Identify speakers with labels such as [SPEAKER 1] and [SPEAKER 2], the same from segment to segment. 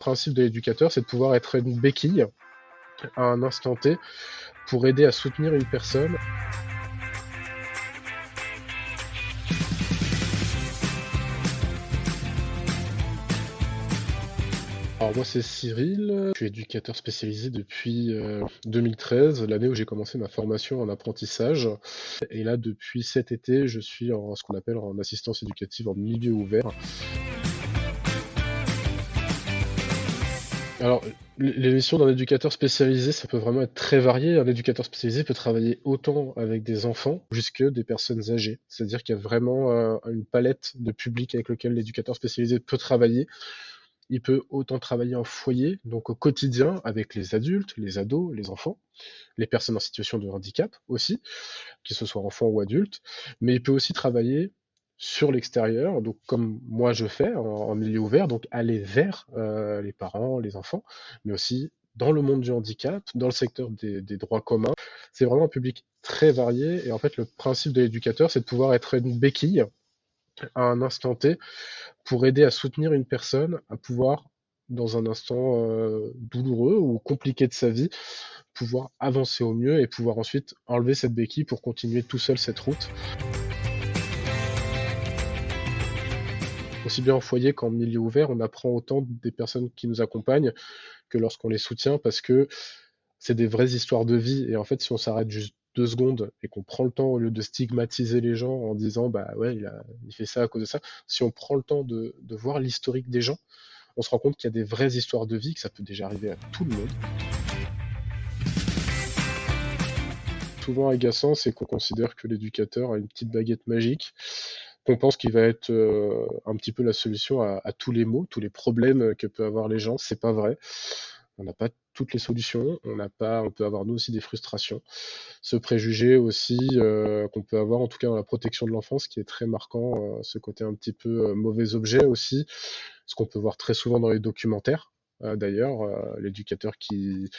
[SPEAKER 1] Le principe de l'éducateur, c'est de pouvoir être une béquille à un instant T pour aider à soutenir une personne. Alors moi c'est Cyril, je suis éducateur spécialisé depuis 2013, l'année où j'ai commencé ma formation en apprentissage. Et là depuis cet été, je suis en ce qu'on appelle en assistance éducative en milieu ouvert. Alors, les missions d'un éducateur spécialisé, ça peut vraiment être très varié. Un éducateur spécialisé peut travailler autant avec des enfants jusque des personnes âgées. C'est-à-dire qu'il y a vraiment une palette de publics avec lequel l'éducateur spécialisé peut travailler. Il peut autant travailler en foyer, donc au quotidien, avec les adultes, les ados, les enfants, les personnes en situation de handicap aussi, que ce soit enfants ou adultes. Mais il peut aussi travailler sur l'extérieur, donc comme moi je fais en milieu ouvert, donc aller vers les parents, les enfants, mais aussi dans le monde du handicap, dans le secteur des droits communs. C'est vraiment un public très varié et en fait le principe de l'éducateur, c'est de pouvoir être une béquille à un instant T pour aider à soutenir une personne à pouvoir, dans un instant douloureux ou compliqué de sa vie, pouvoir avancer au mieux et pouvoir ensuite enlever cette béquille pour continuer tout seul cette route. Aussi bien en foyer qu'en milieu ouvert, on apprend autant des personnes qui nous accompagnent que lorsqu'on les soutient parce que c'est des vraies histoires de vie. Et en fait, si on s'arrête juste 2 secondes et qu'on prend le temps, au lieu de stigmatiser les gens en disant bah ouais, il fait ça à cause de ça, si on prend le temps de voir l'historique des gens, on se rend compte qu'il y a des vraies histoires de vie, que ça peut déjà arriver à tout le monde. Souvent agaçant, c'est qu'on considère que l'éducateur a une petite baguette magique, qu'on pense qu'il va être un petit peu la solution à tous les maux, tous les problèmes que peuvent avoir les gens. C'est pas vrai. On n'a pas toutes les solutions, on peut avoir nous aussi des frustrations. Ce préjugé aussi qu'on peut avoir, en tout cas dans la protection de l'enfance, qui est très marquant, ce côté un petit peu mauvais objet aussi, ce qu'on peut voir très souvent dans les documentaires. D'ailleurs, l'éducateur qui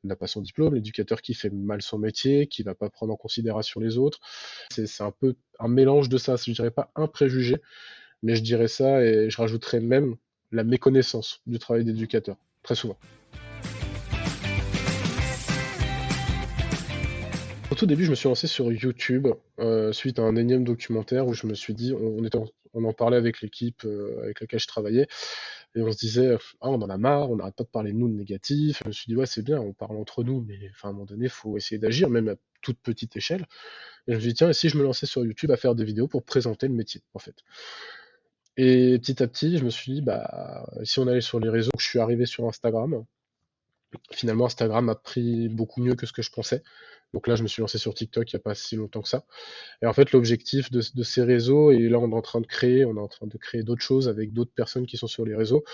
[SPEAKER 1] n'a pas son diplôme, l'éducateur qui fait mal son métier, qui va pas prendre en considération les autres. C'est un peu un mélange de ça. Je dirais pas un préjugé, mais je dirais ça et je rajouterais même la méconnaissance du travail d'éducateur, très souvent. Au tout début, je me suis lancé sur YouTube suite à un énième documentaire où je me suis dit, on en parlait avec l'équipe avec laquelle je travaillais, et on se disait, ah, on en a marre, on n'arrête pas de parler de nous de négatif. Je me suis dit, ouais, c'est bien, on parle entre nous, mais enfin, à un moment donné, il faut essayer d'agir, même à toute petite échelle. Et je me suis dit, tiens, et si je me lançais sur YouTube à faire des vidéos pour présenter le métier, en fait. Et petit à petit, je me suis dit, bah, si on allait sur les réseaux, je suis arrivé sur Instagram. Finalement, Instagram a pris beaucoup mieux que ce que je pensais. Donc là, je me suis lancé sur TikTok il n'y a pas si longtemps que ça. Et en fait, l'objectif de ces réseaux, et là, on est en train de créer d'autres choses avec d'autres personnes qui sont sur les réseaux,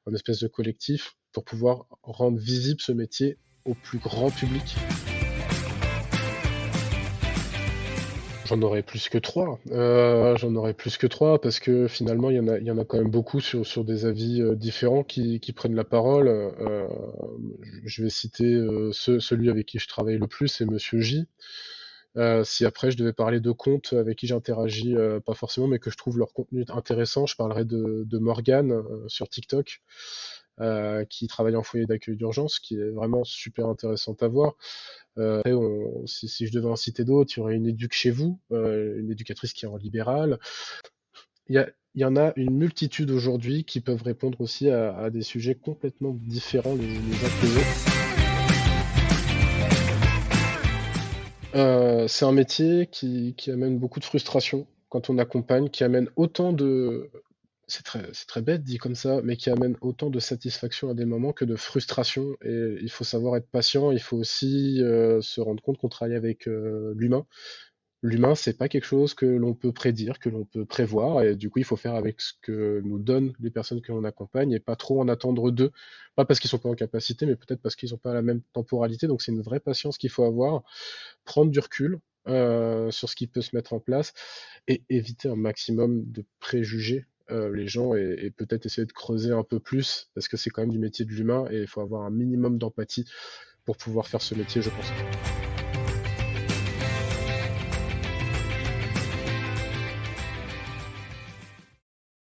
[SPEAKER 1] un espèce de collectif pour pouvoir rendre visible ce métier au plus grand public. J'en aurais plus que trois. J'en aurais plus que trois parce que finalement, il y en a quand même beaucoup sur des avis différents qui prennent la parole. Je vais citer celui avec qui je travaille le plus, c'est Monsieur J. Si après je devais parler de comptes avec qui j'interagis, pas forcément, mais que je trouve leur contenu intéressant, je parlerais de Morgane sur TikTok, qui travaille en foyer d'accueil d'urgence, qui est vraiment super intéressante à voir. Après, si je devais en citer d'autres, il y aurait une éduque chez vous, une éducatrice qui est en libéral. Il y en a une multitude aujourd'hui qui peuvent répondre aussi à des sujets complètement différents les uns que les autres. C'est un métier qui amène beaucoup de frustration quand on accompagne, qui amène autant de c'est très bête dit comme ça, mais qui amène autant de satisfaction à des moments que de frustration et il faut savoir être patient, il faut aussi, se rendre compte qu'on travaille avec, l'humain. L'humain, c'est pas quelque chose que l'on peut prédire, que l'on peut prévoir et du coup, il faut faire avec ce que nous donnent les personnes que l'on accompagne et pas trop en attendre d'eux. Pas parce qu'ils sont pas en capacité, mais peut-être parce qu'ils ont pas la même temporalité, donc c'est une vraie patience qu'il faut avoir, prendre du recul, sur ce qui peut se mettre en place et éviter un maximum de préjugés, les gens et peut-être essayer de creuser un peu plus parce que c'est quand même du métier de l'humain et il faut avoir un minimum d'empathie pour pouvoir faire ce métier, je pense.